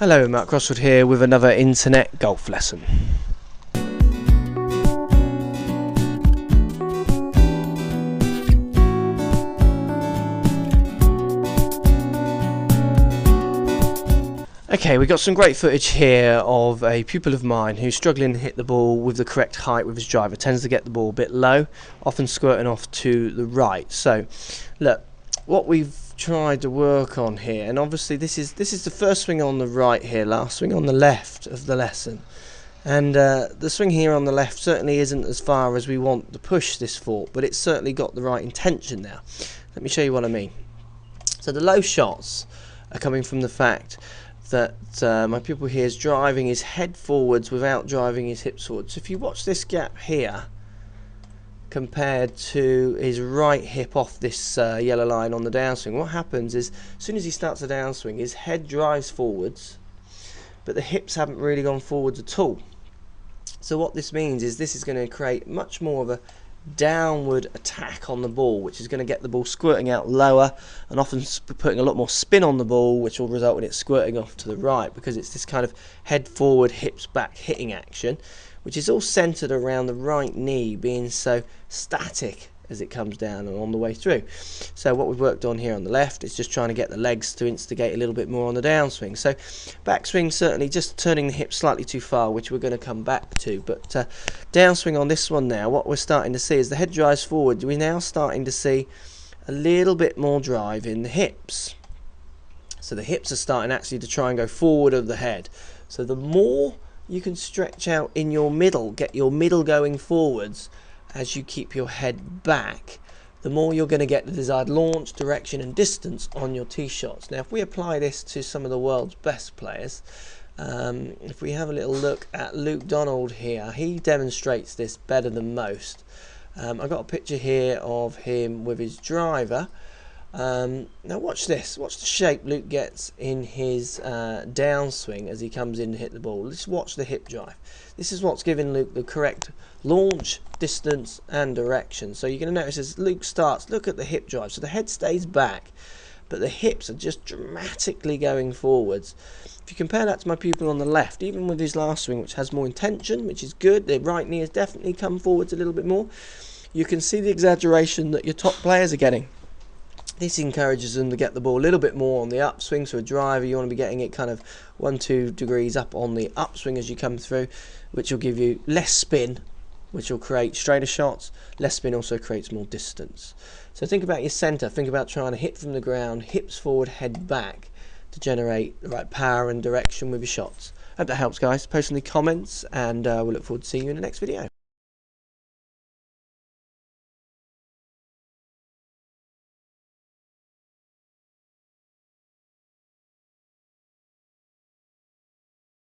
Hello, Matt Crossfield here with another internet golf lesson. Okay, we got some great footage here of a pupil of mine who's struggling to hit the ball with the correct height with his driver. Tends to get the ball a bit low, often squirting off to the right. So, look, what we've tried to work on here, and obviously this is the first swing on the right here, last swing on the left of the lesson, and the swing here on the left certainly isn't as far as we want to push this fort, but it's certainly got the right intention now. Let me show you what I mean. So the low shots are coming from the fact that my pupil here is driving his head forwards without driving his hips forwards. So if you watch this gap here compared to his right hip off this yellow line on the downswing, what happens is as soon as he starts the downswing, his head drives forwards, but the hips haven't really gone forwards at all. So what this means is this is going to create much more of a downward attack on the ball, which is going to get the ball squirting out lower and often putting a lot more spin on the ball, which will result in it squirting off to the right, because it's this kind of head forward, hips back hitting action, which is all centered around the right knee being so static as it comes down and on the way through. So what we've worked on here on the left is just trying to get the legs to instigate a little bit more on the downswing. So backswing certainly just turning the hips slightly too far, which we're going to come back to, but downswing on this one now, what we're starting to see is the head drives forward. We're now starting to see a little bit more drive in the hips. So the hips are starting actually to try and go forward of the head. So the more you can stretch out in your middle, get your middle going forwards as you keep your head back, the more you're going to get the desired launch, direction and distance on your tee shots. Now if we apply this to some of the world's best players, if we have a little look at Luke Donald here, he demonstrates this better than most. I've got a picture here of him with his driver. Now watch this, watch the shape Luke gets in his downswing as he comes in to hit the ball. Let's watch the hip drive. This is what's giving Luke the correct launch, distance and direction. So you're going to notice as Luke starts, look at the hip drive. So the head stays back, but the hips are just dramatically going forwards. If you compare that to my pupil on the left, even with his last swing, which has more intention, which is good, the right knee has definitely come forwards a little bit more, you can see the exaggeration that your top players are getting. This encourages them to get the ball a little bit more on the upswing. So a driver, you want to be getting it kind of 1-2 degrees up on the upswing as you come through, which will give you less spin, which will create straighter shots. Less spin also creates more distance. So think about your center, think about trying to hit from the ground, hips forward, head back, to generate the right power and direction with your shots. Hope that helps, guys. Post in the comments, and we'll look forward to seeing you in the next video.